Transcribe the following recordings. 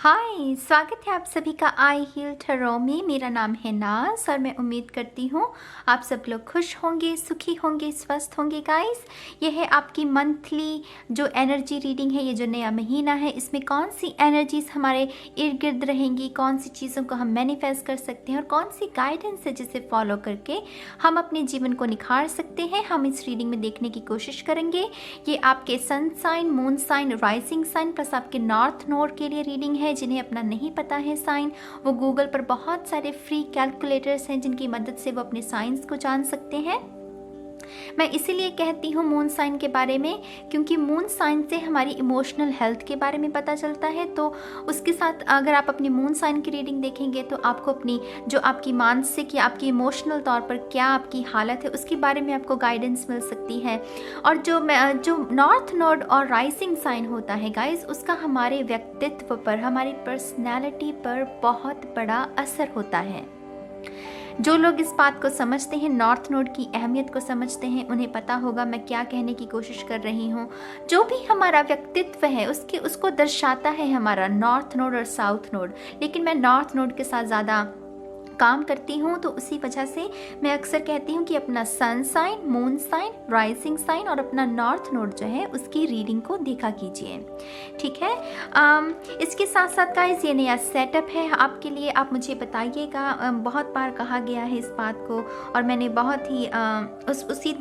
हाय, स्वागत है आप सभी का आई हील टैरो में। मेरा नाम है नाज और मैं उम्मीद करती हूँ आप सब लोग खुश होंगे, सुखी होंगे, स्वस्थ होंगे। गाइस, ये है आपकी मंथली जो एनर्जी रीडिंग है। ये जो नया महीना है, इसमें कौन सी एनर्जीज हमारे इर्द गिर्द रहेंगी, कौन सी चीज़ों को हम मैनिफेस्ट कर सकते हैं और कौन सी गाइडेंस है जिसे फॉलो करके हम अपने जीवन को निखार सकते हैं, हम इस रीडिंग में देखने की कोशिश करेंगे। ये आपके sun sign, moon sign, rising sign plus आपके नॉर्थ नोड के लिए रीडिंग है। जिन्हें अपना नहीं पता है साइन, वो गूगल पर बहुत सारे फ्री कैलकुलेटर्स हैं जिनकी मदद से वो अपने साइंस को जान सकते हैं। मैं इसीलिए कहती हूँ मून साइन के बारे में, क्योंकि मून साइन से हमारी इमोशनल हेल्थ के बारे में पता चलता है। तो उसके साथ अगर आप अपनी मून साइन की रीडिंग देखेंगे तो आपको अपनी जो आपकी मानसिक या आपकी इमोशनल तौर पर क्या आपकी हालत है उसके बारे में आपको गाइडेंस मिल सकती है। और जो नॉर्थ नोड और राइजिंग साइन होता है गाइस, उसका हमारे व्यक्तित्व पर, हमारी पर्सनैलिटी पर बहुत बड़ा असर होता है। जो लोग इस बात को समझते हैं, नॉर्थ नोड की अहमियत को समझते हैं, उन्हें पता होगा मैं क्या कहने की कोशिश कर रही हूँ। जो भी हमारा व्यक्तित्व है उसको दर्शाता है हमारा नॉर्थ नोड और साउथ नोड। लेकिन मैं नॉर्थ नोड के साथ ज़्यादा काम करती हूँ, तो उसी वजह से मैं अक्सर कहती हूँ कि अपना sun sign, moon sign, rising sign और अपना नॉर्थ नोड जो है उसकी रीडिंग को देखा कीजिए, ठीक है। इसके साथ साथ गाइस, ये नया सेटअप है आपके लिए। आप मुझे बताइएगा, बहुत बार कहा गया है इस बात को और मैंने बहुत ही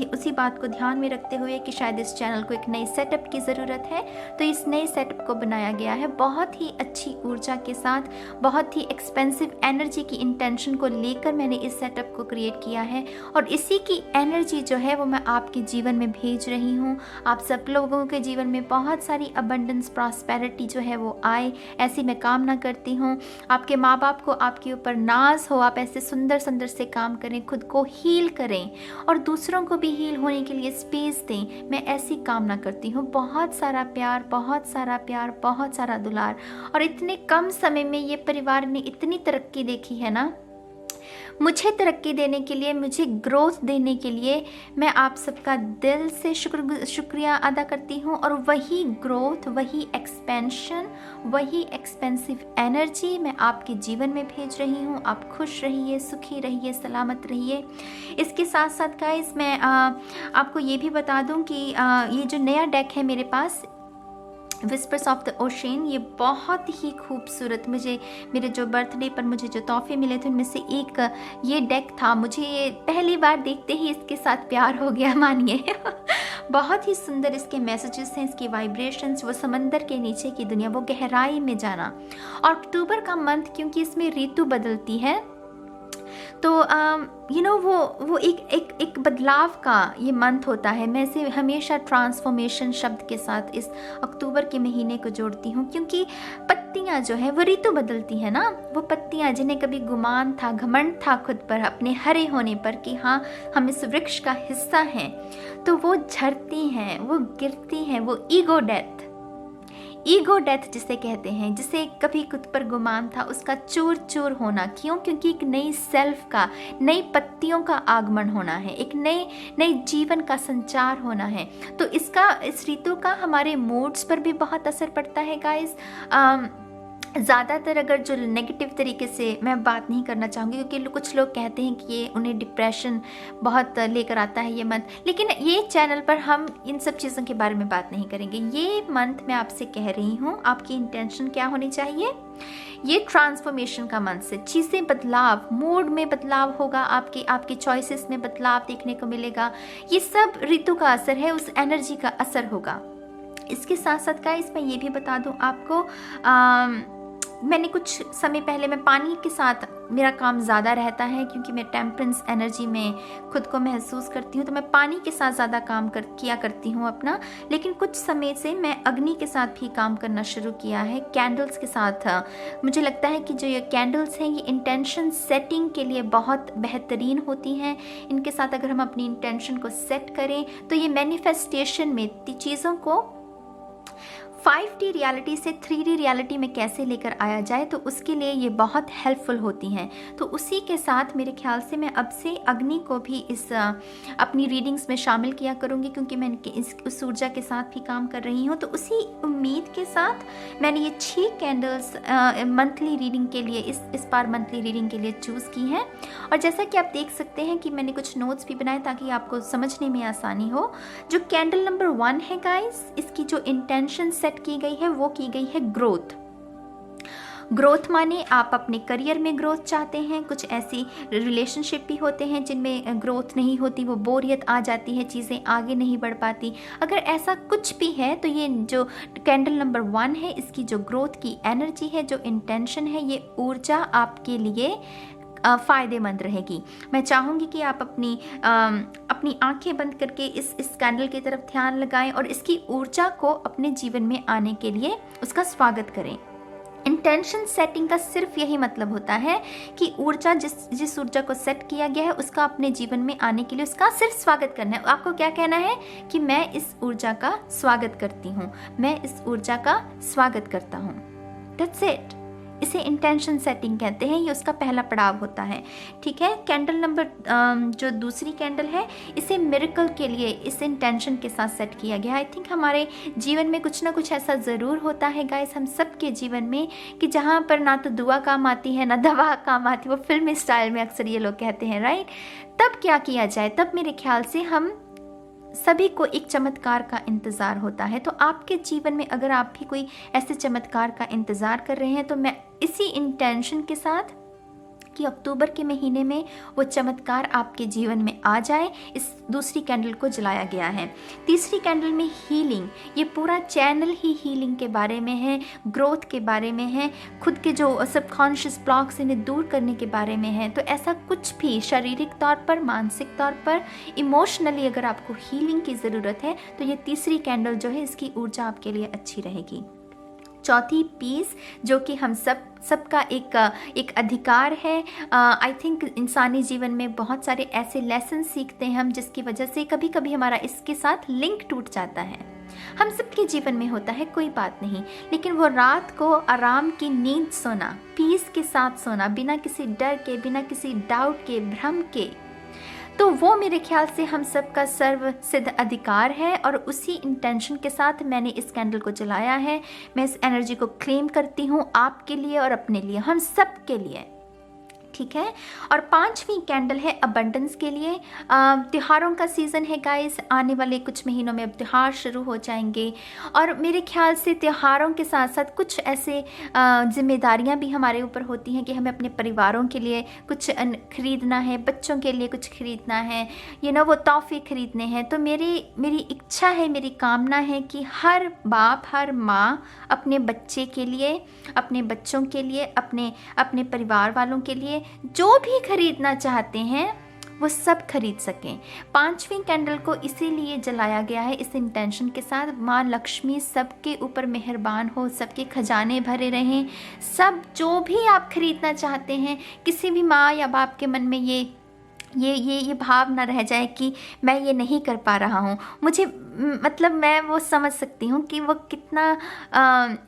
उसी बात को ध्यान में रखते हुए कि शायद इस चैनल को एक नए सेटअप की ज़रूरत है, तो इस नए सेटअप को बनाया गया है बहुत ही अच्छी ऊर्जा के साथ, बहुत ही एक्सपेंसिव एनर्जी की इंटेंशन को लेकर मैंने इस सेटअप को क्रिएट किया है। और इसी की एनर्जी जो है वो मैं आपके जीवन में भेज रही हूँ। आप सब लोगों के जीवन में बहुत सारी अबंडेंस, प्रॉस्पेरिटी जो है वो आए, ऐसी मैं कामना करती हूँ। आपके माँ बाप को आपके ऊपर नाज हो, आप ऐसे सुंदर सुंदर से काम करें, खुद को हील करें और दूसरों को भी हील होने के लिए स्पेस दें। मैं ऐसी कामना करती हूँ। बहुत सारा प्यार, बहुत सारा प्यार, बहुत सारा दुलार। और इतने कम समय में ये परिवार ने इतनी तरक्की देखी है ना, मुझे तरक्की देने के लिए, मुझे ग्रोथ देने के लिए मैं आप सबका दिल से शुक्रिया अदा करती हूँ। और वही ग्रोथ, वही एक्सपेंशन, वही एक्सपेंसिव एनर्जी मैं आपके जीवन में भेज रही हूँ। आप खुश रहिए, सुखी रहिए, सलामत रहिए। इसके साथ साथ गाइस, मैं आपको ये भी बता दूँ कि ये जो नया डेक है मेरे पास, विस्पर्स ऑफ द ओशन, ये बहुत ही खूबसूरत, मुझे मेरे जो बर्थडे पर मुझे जो तोहफे मिले थे उनमें से एक ये डेक था। मुझे ये पहली बार देखते ही इसके साथ प्यार हो गया, मानिए। बहुत ही सुंदर इसके मैसेजेस हैं, इसकी वाइब्रेशंस, वो समंदर के नीचे की दुनिया, वो गहराई में जाना। और अक्टूबर का मंथ, क्योंकि इसमें ऋतु बदलती है, तो वो एक बदलाव का ये मंथ होता है। मैं इसे हमेशा ट्रांसफॉर्मेशन शब्द के साथ इस अक्टूबर के महीने को जोड़ती हूँ, क्योंकि पत्तियाँ जो है वो ऋतु बदलती है ना। वो पत्तियाँ जिन्हें कभी गुमान था, घमंड था खुद पर, अपने हरे होने पर कि हाँ हम इस वृक्ष का हिस्सा हैं, तो वो झड़ती हैं, वो गिरती हैं। वो ईगो डेथ जिसे कहते हैं, जिसे कभी खुद पर गुमान था, उसका चूर चूर होना। क्यों? क्योंकि एक नई सेल्फ का, नई पत्तियों का आगमन होना है, एक नए जीवन का संचार होना है। तो इस ऋतु का हमारे मूड्स पर भी बहुत असर पड़ता है गाइस। ज़्यादातर अगर जो नेगेटिव तरीके से मैं बात नहीं करना चाहूँगी, क्योंकि कुछ लोग कहते हैं कि ये उन्हें डिप्रेशन बहुत लेकर आता है ये मंथ, लेकिन ये चैनल पर हम इन सब चीज़ों के बारे में बात नहीं करेंगे। ये मंथ मैं आपसे कह रही हूँ, आपकी इंटेंशन क्या होनी चाहिए। ये ट्रांसफॉर्मेशन का मंथ से चीज़ें बदलाव, मूड में बदलाव होगा, आपकी चॉइसेस में बदलाव देखने को मिलेगा। ये सब ऋतु का असर है, उस एनर्जी का असर होगा। इसके साथ साथ का इसमें ये भी बता दूँ आपको, मैंने कुछ समय पहले, मैं पानी के साथ मेरा काम ज़्यादा रहता है, क्योंकि मैं टेम्परेंस एनर्जी में खुद को महसूस करती हूँ, तो मैं पानी के साथ ज़्यादा काम किया करती हूँ अपना। लेकिन कुछ समय से मैं अग्नि के साथ भी काम करना शुरू किया है, कैंडल्स के साथ। मुझे लगता है कि जो ये कैंडल्स हैं, ये इंटेंशन सेटिंग के लिए बहुत बेहतरीन होती हैं। इनके साथ अगर हम अपनी इंटेंशन को सेट करें तो ये मैनिफेस्टेशन में चीज़ों को 5D रियलिटी से 3D रियलिटी में कैसे लेकर आया जाए, तो उसके लिए ये बहुत हेल्पफुल होती हैं। तो उसी के साथ मेरे ख्याल से मैं अब से अग्नि को भी इस अपनी रीडिंग्स में शामिल किया करूँगी, क्योंकि मैं उस ऊर्जा के साथ भी काम कर रही हूँ। तो उसी उम्मीद के साथ मैंने ये 6 कैंडल्स मंथली रीडिंग के लिए इस बार मंथली रीडिंग के लिए चूज़ की हैं। और जैसा कि आप देख सकते हैं कि मैंने कुछ नोट्स भी बनाए ताकि आपको समझने में आसानी हो। जो कैंडल नंबर 1 है गाइस, इसकी जो इंटेंशन सेट की गई है वो की गई है ग्रोथ। ग्रोथ माने आप अपने करियर में ग्रोथ चाहते हैं। कुछ ऐसी रिलेशनशिप भी होते हैं जिनमें ग्रोथ नहीं होती, वो बोरियत आ जाती है, चीज़ें आगे नहीं बढ़ पाती। अगर ऐसा कुछ भी है तो ये जो कैंडल नंबर 1 है, इसकी जो ग्रोथ की एनर्जी है, जो इंटेंशन है, ये ऊर्जा आपके लिए फ़ायदेमंद रहेगी। मैं चाहूँगी कि आप अपनी आंखें बंद करके इस कैंडल की तरफ ध्यान लगाएं और इसकी ऊर्जा को अपने जीवन में आने के लिए उसका स्वागत करें। इंटेंशन सेटिंग का सिर्फ यही मतलब होता है कि ऊर्जा जिस ऊर्जा को सेट किया गया है उसका अपने जीवन में आने के लिए उसका सिर्फ स्वागत करना है। आपको क्या कहना है कि मैं इस ऊर्जा का स्वागत करती हूँ, मैं इस ऊर्जा का स्वागत करता हूँ। That's it. इसे इंटेंशन सेटिंग कहते हैं, ये उसका पहला पड़ाव होता है। ठीक है। कैंडल नंबर जो दूसरी कैंडल है, इसे मिरेकल के लिए इस इंटेंशन के साथ सेट किया गया। आई थिंक हमारे जीवन में कुछ ना कुछ ऐसा ज़रूर होता है गाइस, हम सब के जीवन में, कि जहाँ पर ना तो दुआ काम आती है ना दवा काम आती है। वो फिल्मी स्टाइल में अक्सर ये लोग कहते हैं, राइट। तब क्या किया जाए? तब मेरे ख्याल से हम सभी को एक चमत्कार का इंतज़ार होता है। तो आपके जीवन में अगर आप भी कोई ऐसे चमत्कार का इंतज़ार कर रहे हैं, तो मैं इसी इंटेंशन के साथ कि अक्टूबर के महीने में वो चमत्कार आपके जीवन में आ जाए, इस दूसरी कैंडल को जलाया गया है। तीसरी कैंडल में हीलिंग, ये पूरा चैनल ही हीलिंग के बारे में है, ग्रोथ के बारे में है, खुद के जो सबकॉन्शियस ब्लॉक्स इन्हें दूर करने के बारे में है। तो ऐसा कुछ भी शारीरिक तौर पर, मानसिक तौर पर, इमोशनली अगर आपको हीलिंग की ज़रूरत है, तो ये तीसरी कैंडल जो है, इसकी ऊर्जा आपके लिए अच्छी रहेगी। चौथी पीस, जो कि हम सबका एक अधिकार है। आई थिंक इंसानी जीवन में बहुत सारे ऐसे लेसन सीखते हैं हम, जिसकी वजह से कभी कभी हमारा इसके साथ लिंक टूट जाता है। हम सबके जीवन में होता है, कोई बात नहीं, लेकिन वो रात को आराम की नींद सोना, पीस के साथ सोना, बिना किसी डर के, बिना किसी डाउट के, भ्रम के, तो वो मेरे ख्याल से हम सब का सर्व सिद्ध अधिकार है। और उसी इंटेंशन के साथ मैंने इस कैंडल को जलाया है। मैं इस एनर्जी को क्लेम करती हूँ आपके लिए और अपने लिए, हम सब के लिए। ठीक है। और 5वीं कैंडल है अबंडेंस के लिए। त्योहारों का सीज़न है गाइस, आने वाले कुछ महीनों में अब त्योहार शुरू हो जाएंगे, और मेरे ख्याल से त्योहारों के साथ साथ कुछ ऐसे जिम्मेदारियां भी हमारे ऊपर होती हैं कि हमें अपने परिवारों के लिए कुछ खरीदना है, बच्चों के लिए कुछ खरीदना है, वो तोहफे खरीदने हैं। तो मेरी इच्छा है, मेरी कामना है कि हर बाप, हर माँ अपने बच्चे के लिए, अपने बच्चों के लिए, अपने परिवार वालों के लिए जो भी खरीदना चाहते हैं वो सब खरीद सकें। 5वीं कैंडल को इसीलिए जलाया गया है इस इंटेंशन के साथ, माँ लक्ष्मी सबके ऊपर मेहरबान हो, सबके खजाने भरे रहें। सब जो भी आप खरीदना चाहते हैं, किसी भी माँ या बाप के मन में ये भाव ना रह जाए कि मैं ये नहीं कर पा रहा हूँ। मुझे मतलब मैं वो समझ सकती हूँ कि वो कितना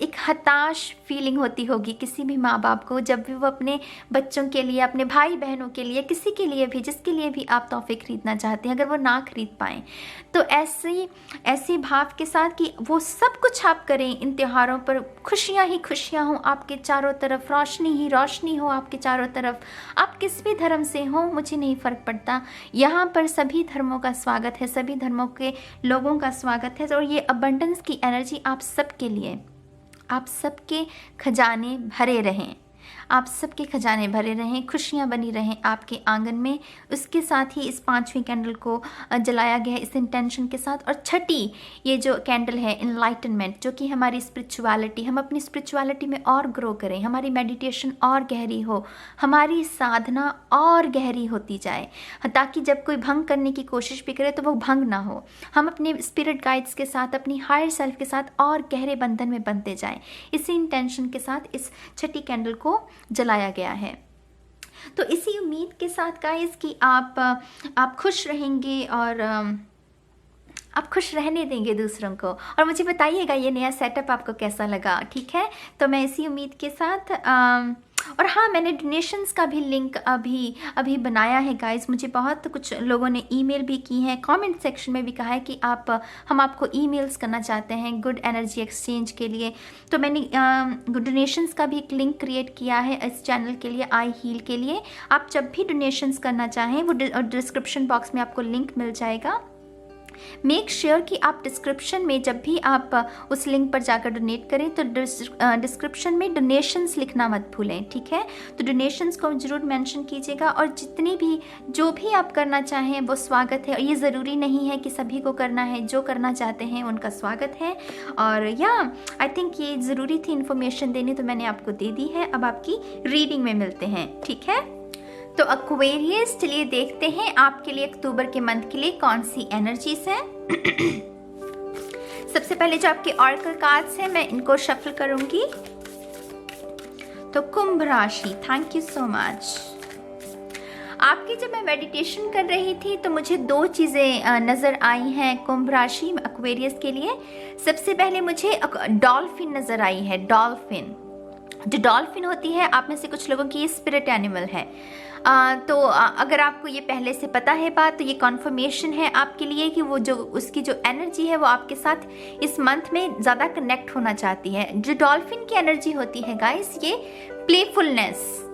एक हताश फीलिंग होती होगी किसी भी माँ बाप को, जब भी वो अपने बच्चों के लिए, अपने भाई बहनों के लिए, किसी के लिए भी, जिसके लिए भी आप तोहफे खरीदना चाहते हैं, अगर वो ना खरीद पाएँ, तो ऐसी भाव के साथ कि वो सब कुछ आप करें इन त्योहारों पर, खुशियाँ ही खुशियाँ हों आपके चारों तरफ, रोशनी ही रोशनी हो आपके चारों तरफ। आप किस भी धर्म से हों, मुझे नहीं फ़र्क पड़ता, यहाँ पर सभी धर्मों का स्वागत है, सभी धर्मों के लोगों का स्वागत है। और ये अबंडेंस की एनर्जी आप सबके लिए, आप सबके खजाने भरे रहें, आप सबके खजाने भरे रहें, खुशियाँ बनी रहें आपके आंगन में। उसके साथ ही इस 5वीं कैंडल को जलाया गया है इस इंटेंशन के साथ। और छठी ये जो कैंडल है एनलाइटनमेंट, जो कि हमारी स्पिरिचुअलिटी, हम अपनी स्पिरिचुअलिटी में और ग्रो करें, हमारी मेडिटेशन और गहरी हो, हमारी साधना और गहरी होती जाए, ताकि जब कोई भंग करने की कोशिश भी करे तो वो भंग ना हो। हम अपने स्पिरिट गाइड्स के साथ, अपनी हायर सेल्फ के साथ और गहरे बंधन में बनते जाएं। इसी इंटेंशन के साथ इस छठी कैंडल को जलाया गया है। तो इसी उम्मीद के साथ गाइस कि आप खुश रहेंगे और आप खुश रहने देंगे दूसरों को। और मुझे बताइएगा ये नया सेटअप आपको कैसा लगा, ठीक है। तो मैं इसी उम्मीद के साथ और हाँ, मैंने डोनेशंस का भी लिंक अभी अभी बनाया है गाइस। मुझे बहुत कुछ लोगों ने ईमेल भी की हैं, कमेंट सेक्शन में भी कहा है कि हम आपको ईमेल्स करना चाहते हैं गुड एनर्जी एक्सचेंज के लिए। तो मैंने डोनेशंस का भी एक लिंक क्रिएट किया है इस चैनल के लिए, आई हील के लिए। आप जब भी डोनेशंस करना चाहें वो डिस्क्रिप्शन बॉक्स में आपको लिंक मिल जाएगा। मेक श्योर कि आप डिस्क्रिप्शन में जब भी आप उस लिंक पर जाकर डोनेट करें तो डिस्क्रिप्शन में डोनेशंस लिखना मत भूलें, ठीक है। तो डोनेशंस को ज़रूर मेंशन कीजिएगा। और जितनी भी जो भी आप करना चाहें वो स्वागत है। और ये ज़रूरी नहीं है कि सभी को करना है, जो करना चाहते हैं उनका स्वागत है। और आई थिंक ये ज़रूरी थी इन्फॉर्मेशन देनी, तो मैंने आपको दे दी है। अब आपकी रीडिंग में मिलते हैं, ठीक है। तो एक्वेरियस, चलिए देखते हैं आपके लिए अक्टूबर के मंथ के लिए कौन सी एनर्जीज हैं। सबसे पहले जो आपके ऑरेकल कार्ड्स हैं मैं इनको शफल करूंगी। तो कुंभ राशि, थैंक यू सो मच। आपकी जब मैं मेडिटेशन कर रही थी तो मुझे दो चीज़ें नज़र आई हैं कुंभ राशि एक्वेरियस के लिए। सबसे पहले मुझे डॉल्फिन नज़र आई है। डॉल्फिन, जो डॉल्फिन होती है, आप में से कुछ लोगों की ये स्पिरिट एनिमल है। तो अगर आपको ये पहले से पता है बात, तो ये कॉन्फर्मेशन है आपके लिए कि वो जो उसकी जो एनर्जी है वो आपके साथ इस मंथ में ज़्यादा कनेक्ट होना चाहती है। जो डॉल्फिन की एनर्जी होती है गाइस, ये प्लेफुलनेस,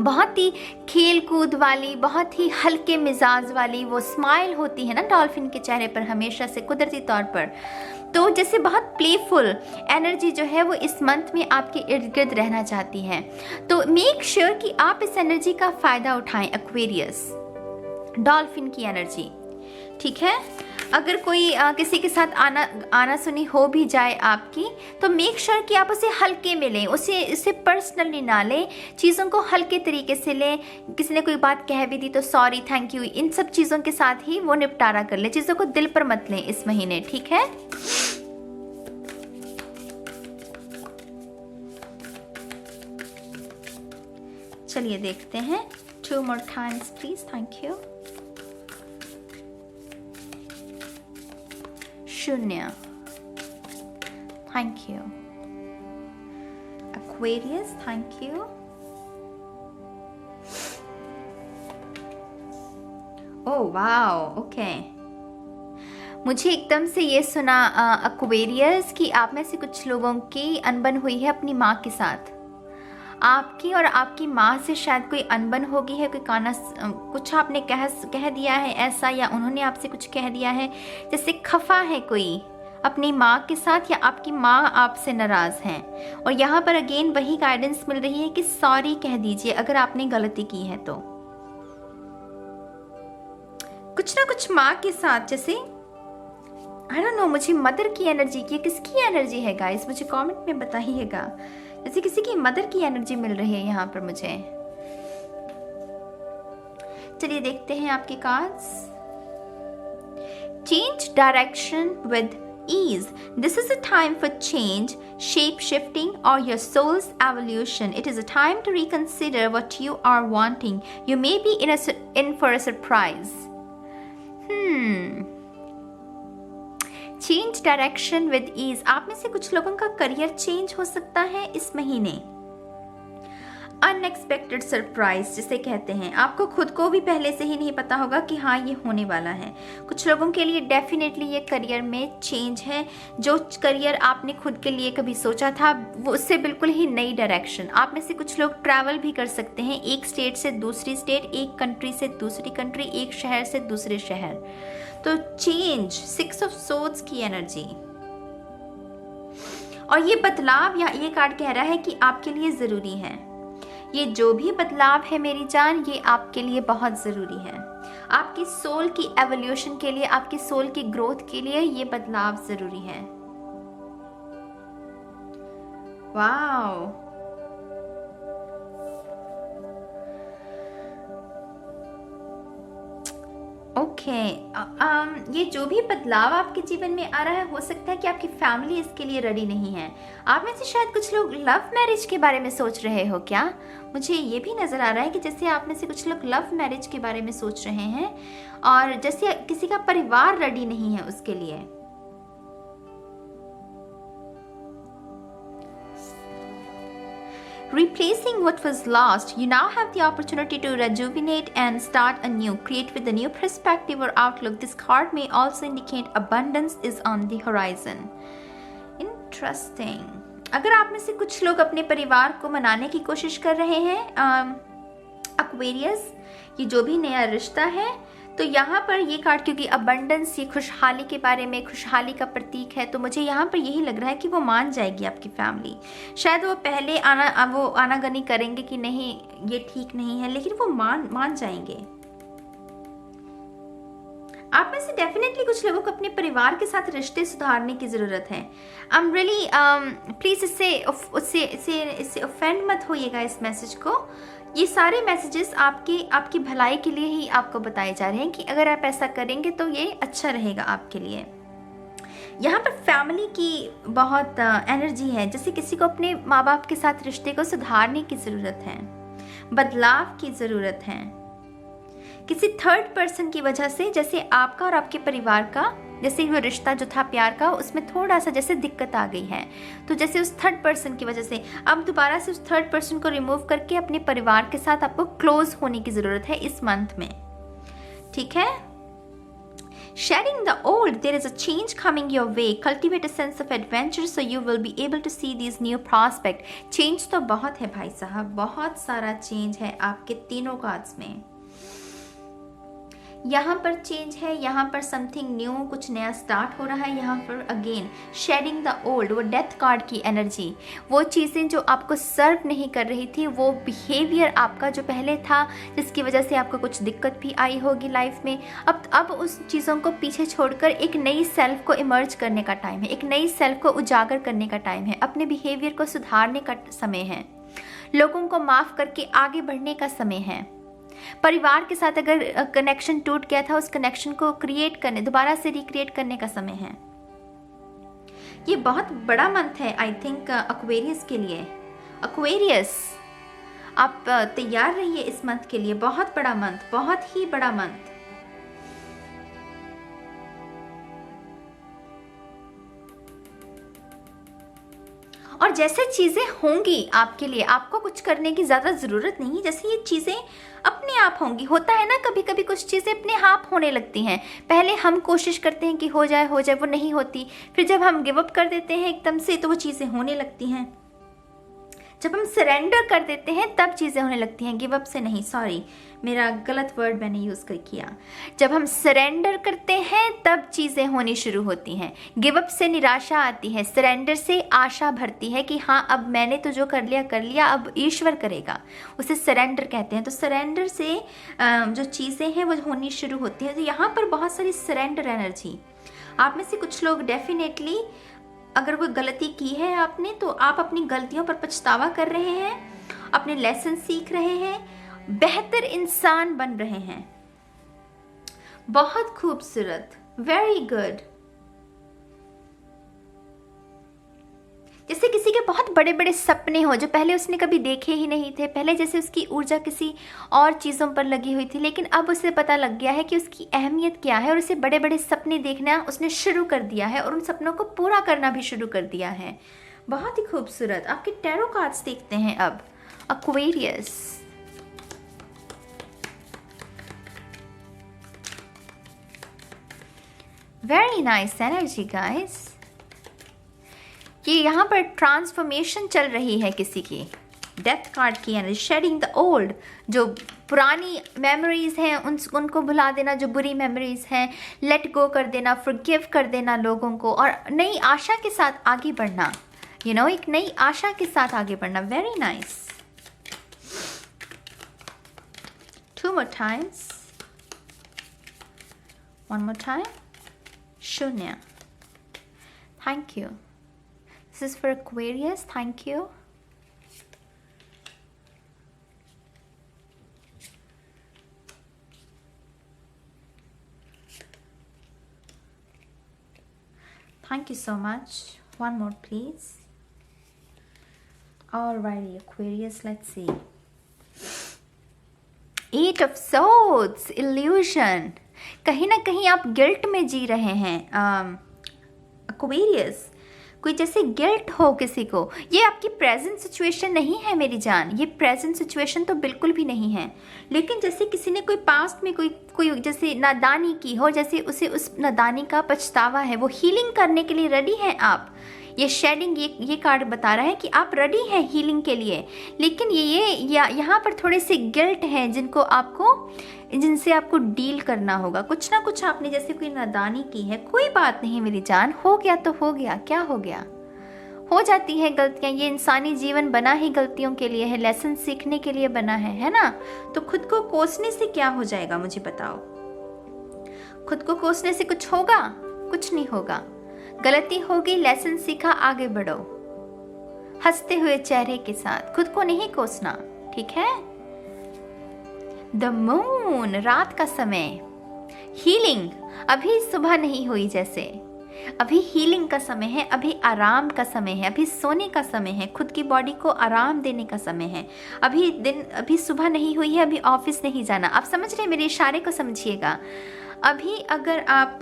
बहुत ही खेल कूद वाली, बहुत ही हल्के मिजाज वाली वो स्माइल होती है ना डॉल्फिन के चेहरे पर हमेशा से कुदरती तौर पर। तो जैसे बहुत प्लेफुल एनर्जी जो है वो इस मंथ में आपके इर्द गिर्द रहना चाहती है। तो मेक श्योर कि आप इस एनर्जी का फ़ायदा उठाएं एक्वेरियस, डॉल्फिन की एनर्जी, ठीक है। अगर कोई किसी के साथ आना सुनी हो भी जाए आपकी, तो मेक श्योर कि आप उसे हल्के में लें, उसे पर्सनली ना लें, चीज़ों को हल्के तरीके से लें। किसी ने कोई बात कह भी दी तो सॉरी, थैंक यू, इन सब चीज़ों के साथ ही वो निपटारा कर ले। चीज़ों को दिल पर मत लें इस महीने, ठीक है। चलिए देखते हैं 2 more times please, thank you. शून्य, thank you. Aquarius, thank you. Oh wow, okay. मुझे एकदम से ये सुना एक्वेरियस कि आप में से कुछ लोगों की अनबन हुई है अपनी माँ के साथ। आपकी और आपकी माँ से शायद कोई अनबन होगी है, कोई कुछ आपने कह दिया है ऐसा, या उन्होंने आपसे कुछ कह दिया है, जैसे खफा है कोई अपनी माँ के साथ, या आपकी माँ आपसे नाराज़ हैं। और यहाँ पर अगेन वही गाइडेंस मिल रही है कि सॉरी कह दीजिए अगर आपने गलती की है तो। कुछ ना कुछ माँ के साथ, जैसे आई डोंट नो, मुझे मदर की एनर्जी की, किसकी एनर्जी है गाइस, मुझे कमेंट में बताइएगा। जैसे किसी की मदर की एनर्जी मिल रही है यहाँ पर मुझे। चलिए देखते हैं आपके cards. Change direction with ease. This is a time for change, shape shifting, or your soul's evolution. It is a time to reconsider what you are wanting. You may be in for a surprise. Change direction with ease, आप में से कुछ लोगों का career change हो सकता है इस महीने। अनएक्सपेक्टेड सरप्राइज जिसे कहते हैं, आपको खुद को भी पहले से ही नहीं पता होगा कि हाँ ये होने वाला है। कुछ लोगों के लिए डेफिनेटली ये करियर में चेंज है। जो करियर आपने खुद के लिए कभी सोचा था वो उससे बिल्कुल ही नई डायरेक्शन। आप में से कुछ लोग ट्रैवल भी कर सकते हैं, एक स्टेट से दूसरी स्टेट, एक कंट्री से दूसरी कंट्री, एक शहर से दूसरे शहर। तो चेंज, 6 of Swords की एनर्जी, और ये बदलाव या ये कार्ड कह रहा है कि आपके लिए ज़रूरी है। ये जो भी बदलाव है मेरी जान, ये आपके लिए बहुत ज़रूरी है। आपकी सोल की एवोल्यूशन के लिए, आपकी सोल की ग्रोथ के लिए ये बदलाव ज़रूरी है। वाओ, ओके, ये जो भी बदलाव आपके जीवन में आ रहा है, हो सकता है कि आपकी फैमिली इसके लिए रेडी नहीं है। आप में से शायद कुछ लोग लव मैरिज के बारे में सोच रहे हो क्या? मुझे ये भी नज़र आ रहा है कि जैसे आप में से कुछ लोग लव मैरिज के बारे में सोच रहे हैं और जैसे किसी का परिवार रेडी नहीं है उसके लिए। Replacing what was lost, you now have the opportunity to rejuvenate and start anew, create with a new perspective or outlook. This card may also indicate abundance is on the horizon. Interesting. अगर आप में से कुछ लोग अपने परिवार को मनाने की कोशिश कर रहे हैं, Aquarius, ये जो भी नया रिश्ता है, तो यहाँ पर ये कार्ड, क्योंकि अबंडेंस ये खुशहाली के बारे में, खुशहाली का प्रतीक है, तो मुझे यहाँ पर यही लग रहा है कि वो मान जाएगी आपकी फैमिली। शायद वो पहले आनागनी करेंगे कि नहीं ये ठीक नहीं है, लेकिन वो मान जाएंगे। आप में से डेफिनेटली कुछ लोगों को अपने परिवार के साथ रिश्ते सुधारने की ज़रूरत है। आई एम रियली प्लीज़ इससे ऑफेंड मत होइएगा इस मैसेज को। ये सारे मैसेजेस आपकी भलाई के लिए ही आपको बताए जा रहे हैं कि अगर आप ऐसा करेंगे तो ये अच्छा रहेगा आपके लिए। यहाँ पर फैमिली की बहुत एनर्जी है, जैसे किसी को अपने माँ बाप के साथ रिश्ते को सुधारने की ज़रूरत है, बदलाव की ज़रूरत है। किसी थर्ड पर्सन की वजह से, जैसे आपका और आपके परिवार का, जैसे वो रिश्ता जो था प्यार का, उसमें थोड़ा सा जैसे दिक्कत आ गई है, तो जैसे उस थर्ड पर्सन की वजह से अब दोबारा से उस थर्ड पर्सन को रिमूव करके अपने परिवार के साथ आपको क्लोज होने की ज़रूरत है इस मंथ में। ठीक है? Shedding the old, there is a change coming your way. Cultivate a sense of adventure so you will be able to see these new prospects. Change तो बहुत है भाई साहब, बहुत सारा चेंज है आपके तीनों कार्ड्स में। यहाँ पर चेंज है, यहाँ पर समथिंग न्यू, कुछ नया स्टार्ट हो रहा है। यहाँ पर अगेन शेडिंग द ओल्ड, वो डेथ कार्ड की एनर्जी, वो चीज़ें जो आपको सर्व नहीं कर रही थी, वो बिहेवियर आपका जो पहले था जिसकी वजह से आपको कुछ दिक्कत भी आई होगी लाइफ में, अब उस चीज़ों को पीछे छोड़कर एक नई सेल्फ को इमर्ज करने का टाइम है, एक नई सेल्फ को उजागर करने का टाइम है, अपने बिहेवियर को सुधारने का समय है, लोगों को माफ़ करके आगे बढ़ने का समय है। परिवार के साथ अगर कनेक्शन टूट गया था, उस कनेक्शन को क्रिएट करने, दोबारा से रिक्रिएट करने का समय है। ये बहुत बड़ा मंथ है आई थिंक एक्वेरियस के लिए। एक्वेरियस, आप तैयार रहिए इस मंथ के लिए, बहुत बड़ा मंथ, बहुत ही बड़ा मंथ। और जैसे चीज़ें होंगी आपके लिए, आपको कुछ करने की ज़्यादा ज़रूरत नहीं, जैसे ये चीज़ें अपने आप होंगी। होता है ना, कभी कभी कुछ चीज़ें अपने आप होने लगती हैं। पहले हम कोशिश करते हैं कि हो जाए, वो नहीं होती, फिर जब हम गिव अप कर देते हैं एकदम से, तो वो चीज़ें होने लगती हैं। जब हम सरेंडर कर देते हैं तब चीज़ें होने लगती हैं, गिव अप से नहीं, सॉरी मेरा गलत वर्ड मैंने यूज़ किया। जब हम सरेंडर करते हैं तब चीज़ें होनी शुरू होती हैं। गिव अप से निराशा आती है, सरेंडर से आशा भरती है कि हाँ अब मैंने तो जो कर लिया, अब ईश्वर करेगा, उसे सरेंडर कहते हैं। तो सरेंडर से जो चीज़ें हैं वो होनी शुरू होती हैं। तो यहाँ पर बहुत सारी सरेंडर एनर्जी, आप में से कुछ लोग डेफिनेटली अगर कोई गलती की है आपने, तो आप अपनी गलतियों पर पछतावा कर रहे हैं, अपने लेसन सीख रहे हैं, बेहतर इंसान बन रहे हैं। बहुत खूबसूरत, वेरी गुड। जैसे किसी के बहुत बड़े बड़े सपने हो जो पहले उसने कभी देखे ही नहीं थे, पहले जैसे उसकी ऊर्जा किसी और चीज़ों पर लगी हुई थी, लेकिन अब उसे पता लग गया है कि उसकी अहमियत क्या है और उसे बड़े बड़े सपने देखना उसने शुरू कर दिया है और उन सपनों को पूरा करना भी शुरू कर दिया है। बहुत ही खूबसूरत। आपके टैरो कार्ड्स देखते हैं अब। Aquarius, very nice energy guys. ये यहाँ पर ट्रांसफॉर्मेशन चल रही है किसी की। डेथ कार्ड की एनर्जी, शेडिंग द ओल्ड, जो पुरानी मेमोरीज हैं उनको भुला देना, जो बुरी मेमोरीज हैं लेट गो कर देना, फॉरगिव कर देना लोगों को, और नई आशा के साथ आगे बढ़ना। एक नई आशा के साथ आगे बढ़ना। Very nice. 2 more times, 1 more time, शून्य। Thank you. This is for Aquarius. Thank you. Thank you so much. One more, please. Alrighty, Aquarius, let's see. 8 of Swords, illusion. कहीं ना कहीं आप गिल्ट में जी रहे हैं Aquarius. कोई जैसे गिल्ट हो किसी को। ये आपकी प्रेजेंट सिचुएशन नहीं है मेरी जान, ये प्रेजेंट सिचुएशन तो बिल्कुल भी नहीं है। लेकिन जैसे किसी ने कोई पास्ट में कोई जैसे नादानी की हो, जैसे उसे उस नादानी का पछतावा है, वो हीलिंग करने के लिए रेडी हैं आप। ये शेडिंग, ये कार्ड बता रहा है कि आप रेडी हैं हीलिंग के लिए। लेकिन यहाँ पर थोड़े से गिल्ट हैं जिनसे आपको डील करना होगा। कुछ ना कुछ आपने जैसे कोई नादानी की है। कोई बात नहीं मेरी जान, हो गया तो हो गया, क्या हो गया। हो जाती है गलतियां, ये इंसानी जीवन बना ही गलतियों के लिए है, लेसन सीखने के लिए बना है ना। तो खुद को कोसने से क्या हो जाएगा मुझे बताओ। खुद को कोसने से कुछ होगा? कुछ नहीं होगा। गलती होगी, लेसन सीखा, आगे बढ़ो हंसते हुए चेहरे के साथ। खुद को नहीं कोसना, ठीक है। द मून, रात का समय, हीलिंग। अभी सुबह नहीं हुई, जैसे अभी हीलिंग का समय है, अभी आराम का समय है, अभी सोने का समय है, खुद की बॉडी को आराम देने का समय है। अभी सुबह नहीं हुई है, अभी ऑफिस नहीं जाना। आप समझ रहे हैं, मेरे इशारे को समझिएगा। अभी अगर आप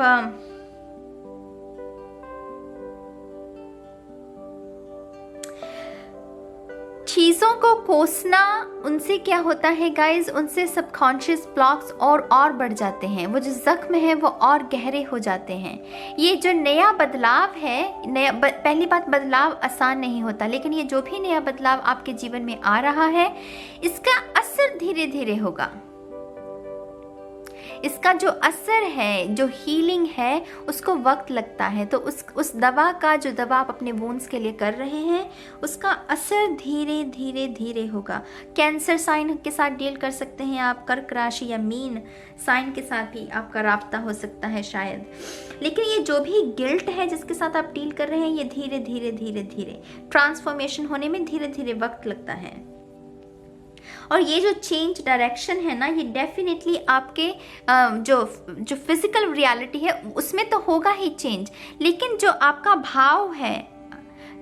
चीज़ों को कोसना, उनसे क्या होता है गाइज, उनसे सबकॉन्शियस ब्लॉक्स और बढ़ जाते हैं। वो जो जख्म है वो और गहरे हो जाते हैं। ये जो नया बदलाव है, पहली बात, बदलाव आसान नहीं होता, लेकिन ये जो भी नया बदलाव आपके जीवन में आ रहा है, इसका असर धीरे धीरे होगा। इसका जो असर है, जो हीलिंग है, उसको वक्त लगता है। तो उस दवा का, जो दवा आप अपने वुंड्स के लिए कर रहे हैं, उसका असर धीरे धीरे धीरे होगा। कैंसर साइन के साथ डील कर सकते हैं आप, कर्क राशि या मीन साइन के साथ भी आपका राब्ता हो सकता है शायद। लेकिन ये जो भी गिल्ट है जिसके साथ आप डील कर रहे हैं, ये धीरे धीरे धीरे धीरे ट्रांसफॉर्मेशन होने में धीरे धीरे वक्त लगता है। और ये जो चेंज डायरेक्शन है ना, ये डेफिनेटली आपके जो फिजिकल रियलिटी है उसमें तो होगा ही चेंज, लेकिन जो आपका भाव है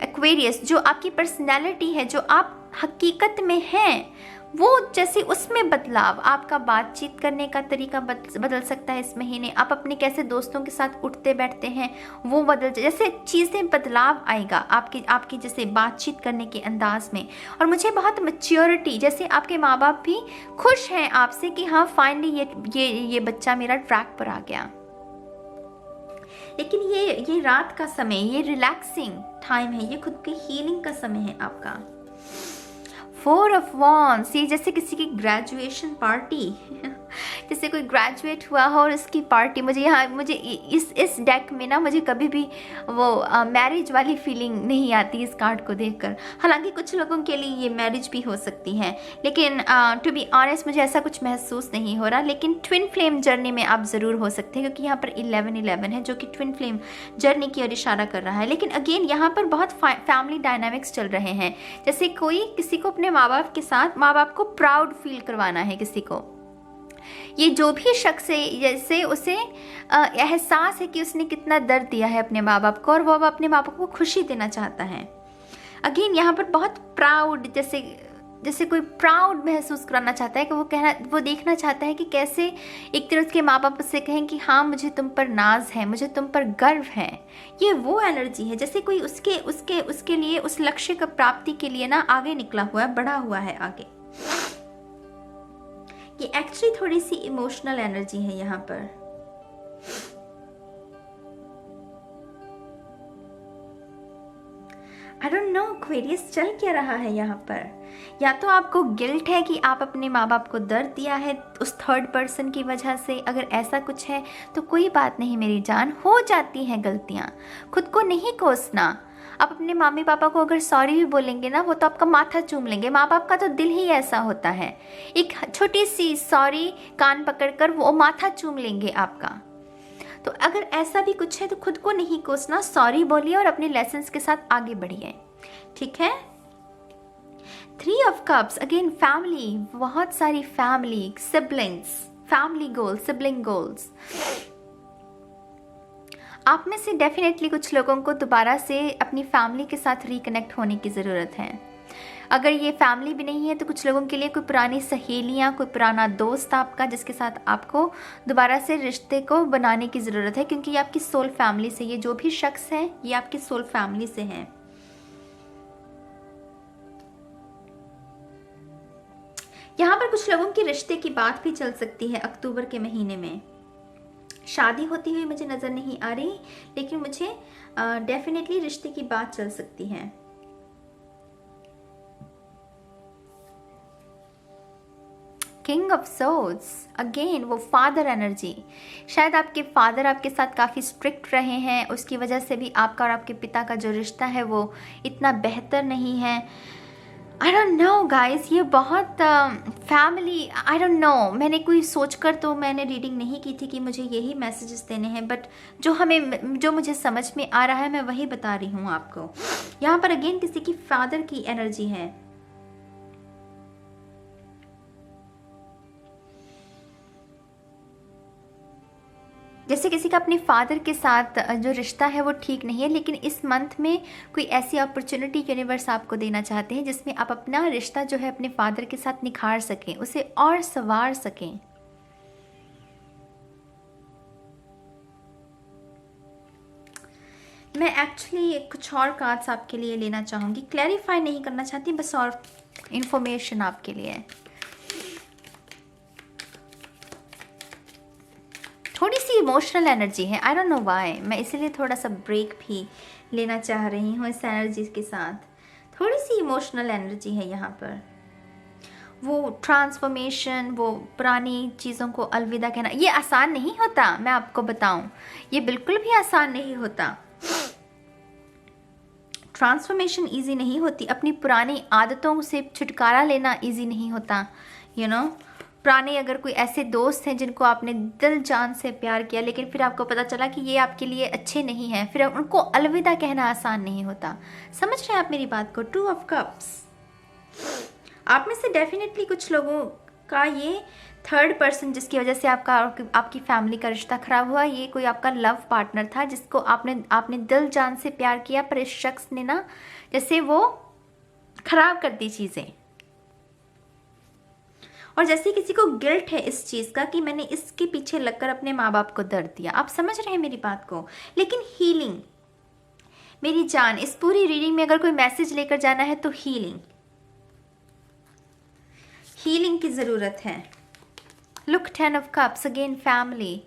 एक्वेरियस, जो आपकी पर्सनैलिटी है, जो आप हकीकत में हैं, वो जैसे उसमें बदलाव, आपका बातचीत करने का तरीका बदल सकता है इस महीने। आप अपने कैसे दोस्तों के साथ उठते बैठते हैं वो बदल, जैसे चीज़ें बदलाव आएगा आपकी जैसे बातचीत करने के अंदाज में। और मुझे बहुत मैच्योरिटी, जैसे आपके माँ बाप भी खुश हैं आपसे कि हाँ फाइनली ये बच्चा मेरा ट्रैक पर आ गया। लेकिन ये रात का समय, ये रिलैक्सिंग टाइम है, ये खुद की हीलिंग का समय है आपका। 4 of Wands, ये जैसे किसी की ग्रेजुएशन पार्टी जैसे कोई ग्रेजुएट हुआ हो और इसकी पार्टी। मुझे इस डेक में ना, मुझे कभी भी वो मैरिज वाली फीलिंग नहीं आती इस कार्ड को देखकर। हालांकि कुछ लोगों के लिए ये मैरिज भी हो सकती है, लेकिन टू बी ऑनेस्ट मुझे ऐसा कुछ महसूस नहीं हो रहा। लेकिन ट्विन फ्लेम जर्नी में आप ज़रूर हो सकते हैं, क्योंकि यहाँ पर 11-11 है जो कि ट्विन फ्लेम जर्नी की ओर इशारा कर रहा है। लेकिन अगेन यहाँ पर बहुत फैमिली डायनामिक्स चल रहे हैं, जैसे कोई किसी को अपने माँ बाप के साथ, माँ बाप को प्राउड फील करवाना है किसी को। ये जो भी शख्स है, जैसे उसे एहसास है कि उसने कितना दर्द दिया है अपने माँ बाप को, और वो अपने माँ बाप को खुशी देना चाहता है। अगेन यहाँ पर बहुत प्राउड, जैसे कोई प्राउड महसूस कराना चाहता है कि वो देखना चाहता है कि कैसे एक तरह उसके माँ बाप उससे कहें कि हाँ मुझे तुम पर नाज है, मुझे तुम पर गर्व है। ये वो एनर्जी है जैसे कोई उसके लिए, उस लक्ष्य का प्राप्ति के लिए ना आगे निकला हुआ है, बढ़ा हुआ है आगे। ये एक्चुअली थोड़ी सी इमोशनल एनर्जी है यहाँ पर। आई डोंट नो एक्वेरियस चल क्या रहा है यहाँ पर। या तो आपको गिल्ट है कि आप अपने माँ बाप को दर्द दिया है उस थर्ड पर्सन की वजह से। अगर ऐसा कुछ है तो कोई बात नहीं मेरी जान, हो जाती हैं गलतियाँ, खुद को नहीं कोसना। आप अपने मम्मी पापा को अगर सॉरी भी बोलेंगे ना, वो तो आपका माथा चूम लेंगे। माँ बाप का तो दिल ही ऐसा होता है, एक छोटी सी सॉरी कान पकड़कर वो माथा चूम लेंगे आपका। तो अगर ऐसा भी कुछ है तो खुद को नहीं कोसना, सॉरी बोलिए और अपने लेसन्स के साथ आगे बढ़िए, ठीक है। 3 of Cups, अगेन फैमिली, बहुत सारी family, siblings, family goals, sibling goals. आप में से डेफिनेटली कुछ लोगों को दोबारा से अपनी फैमिली के साथ रिकनेक्ट होने की ज़रूरत है। अगर ये फैमिली भी नहीं है तो कुछ लोगों के लिए कोई पुरानी सहेलियाँ, कोई पुराना दोस्त आपका जिसके साथ आपको दोबारा से रिश्ते को बनाने की ज़रूरत है, क्योंकि ये आपकी सोल फैमिली से, ये जो भी शख्स है ये आपकी सोल फैमिली से हैं। यहाँ पर कुछ लोगों के रिश्ते की बात भी चल सकती है अक्टूबर के महीने में। शादी होती हुई मुझे नज़र नहीं आ रही, लेकिन मुझे डेफिनेटली रिश्ते की बात चल सकती है। किंग ऑफ सोर्ड्स, अगेन वो फादर एनर्जी। शायद आपके फादर आपके साथ काफ़ी स्ट्रिक्ट रहे हैं, उसकी वजह से भी आपका और आपके पिता का जो रिश्ता है वो इतना बेहतर नहीं है। आई डोंट नो गाइस, ये बहुत फैमिली, आई डोंट नो, मैंने कोई सोचकर तो मैंने रीडिंग नहीं की थी कि मुझे यही मैसेजेस देने हैं, बट जो मुझे समझ में आ रहा है मैं वही बता रही हूँ आपको। यहाँ पर अगेन किसी की फादर की एनर्जी है। जैसे किसी का अपने फादर के साथ जो रिश्ता है वो ठीक नहीं है, लेकिन इस मंथ में कोई ऐसी अपॉर्चुनिटी यूनिवर्स आपको देना चाहते हैं जिसमें आप अपना रिश्ता जो है अपने फादर के साथ निखार सकें, उसे और संवार सकें। मैं एक्चुअली कुछ और कार्ड्स आपके लिए लेना चाहूँगी, क्लैरिफाई नहीं करना चाहती, बस और इंफॉर्मेशन आपके लिए। थोड़ी सी इमोशनल एनर्जी है, आई डोंट नो व्हाई, मैं इसीलिए थोड़ा सा ब्रेक भी लेना चाह रही हूँ इस एनर्जी के साथ। थोड़ी सी इमोशनल एनर्जी है यहाँ पर। वो ट्रांसफॉर्मेशन, वो पुरानी चीज़ों को अलविदा कहना, ये आसान नहीं होता, मैं आपको बताऊं, ये बिल्कुल भी आसान नहीं होता। ट्रांसफॉर्मेशन इजी नहीं होती, अपनी पुरानी आदतों से छुटकारा लेना इजी नहीं होता, यू नो। पुराने अगर कोई ऐसे दोस्त हैं जिनको आपने दिल जान से प्यार किया, लेकिन फिर आपको पता चला कि ये आपके लिए अच्छे नहीं हैं, फिर उनको अलविदा कहना आसान नहीं होता। समझ रहे हैं आप मेरी बात को? 2 ऑफ कप्स, आप में से डेफिनेटली कुछ लोगों का ये थर्ड पर्सन जिसकी वजह से आपकी फैमिली का रिश्ता खराब हुआ, ये कोई आपका लव पार्टनर था जिसको आपने दिल जान से प्यार किया, पर इस शख्स ने ना जैसे वो खराब कर दी चीज़ें, और जैसे किसी को गिल्ट है इस चीज़ का कि मैंने इसके पीछे लगकर अपने माँ बाप को दर्द दिया। आप समझ रहे हैं मेरी बात को? लेकिन हीलिंग, मेरी जान, इस पूरी रीडिंग में अगर कोई मैसेज लेकर जाना है तो हीलिंग की ज़रूरत है। Look, 10 of cups, again family.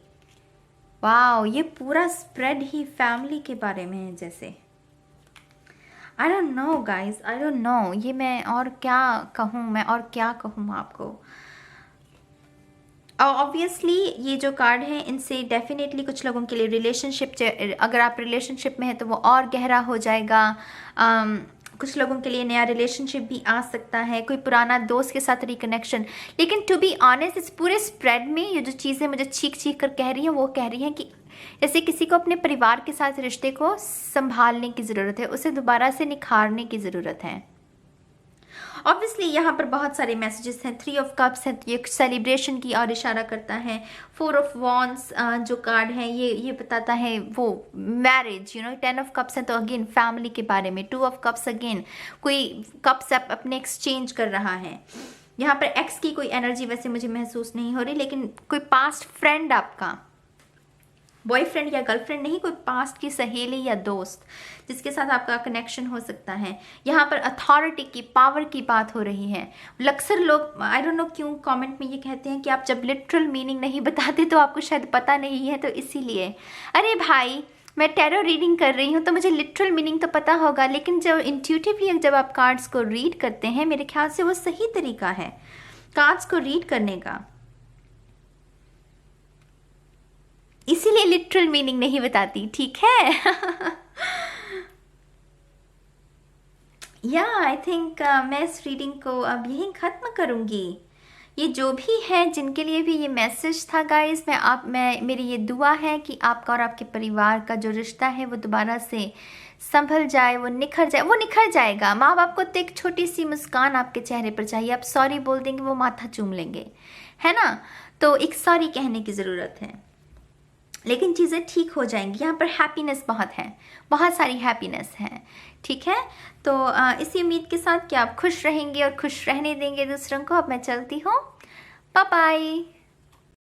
Wow, ये पूरा स्प्रेड ही फैमिली के बारे में है जैसे। I don't know guys, I don't know, ये मैं और क्या कहूँ आपको। ऑब्वियसली ये जो कार्ड है इनसे डेफिनेटली कुछ लोगों के लिए रिलेशनशिप, अगर आप रिलेशनशिप में हैं तो वो और गहरा हो जाएगा। कुछ लोगों के लिए नया रिलेशनशिप भी आ सकता है, कोई पुराना दोस्त के साथ रिकनेक्शन। लेकिन टू बी ऑनेस्ट, इस पूरे स्प्रेड में ये जो चीज़ें मुझे चीख कर कह रही हैं, वो कह रही हैं कि जैसे किसी को अपने परिवार के साथ रिश्ते को संभालने की ज़रूरत है, उसे दोबारा से निखारने की ज़रूरत है। ऑब्वियसली यहाँ पर बहुत सारे मैसेजेस हैं। 3 ऑफ कप्स है, ये सेलिब्रेशन की और इशारा करता है। 4 ऑफ वॉन्ड्स जो कार्ड है ये बताता है वो marriage, you know. 10 of cups है तो अगेन फैमिली के बारे में। 2 ऑफ कप्स अगेन कोई कप्स अपने एक्सचेंज कर रहा है। यहाँ पर एक्स की कोई एनर्जी वैसे मुझे महसूस नहीं हो रही, लेकिन कोई पास्ट फ्रेंड, आपका बॉयफ्रेंड या गर्लफ्रेंड नहीं, कोई पास्ट की सहेली या दोस्त जिसके साथ आपका कनेक्शन हो सकता है। यहाँ पर अथॉरिटी की, पावर की बात हो रही है। अक्सर लोग, आई डोंट नो क्यों, कमेंट में ये कहते हैं कि आप जब लिटरल मीनिंग नहीं बताते तो आपको शायद पता नहीं है, तो इसीलिए। अरे भाई, मैं टैरो रीडिंग कर रही हूँ तो मुझे लिटरल मीनिंग तो पता होगा, लेकिन जब इंट्यूटिवली जब आप कार्ड्स को रीड करते हैं, मेरे ख्याल से वो सही तरीका है कार्ड्स को रीड करने का। इसीलिए लिटरल मीनिंग नहीं बताती, ठीक है? या आई थिंक मैं इस रीडिंग को अब यहीं ख़त्म करूँगी। ये जो भी है, जिनके लिए भी ये मैसेज था गाइस, मेरी ये दुआ है कि आपका और आपके परिवार का जो रिश्ता है वो दोबारा से संभल जाए, वो निखर जाएगा। माँ बाप को तो एक छोटी सी मुस्कान आपके चेहरे पर चाहिए। आप सॉरी बोल देंगे, वो माथा चूम लेंगे, है ना? तो एक सॉरी कहने की ज़रूरत है। लेकिन चीज़ें ठीक हो जाएंगी। यहाँ पर हैप्पीनेस बहुत है, बहुत सारी हैप्पीनेस है। ठीक है, तो इसी उम्मीद के साथ कि आप खुश रहेंगे और खुश रहने देंगे दूसरों को। अब मैं चलती हूँ, बाय बाय।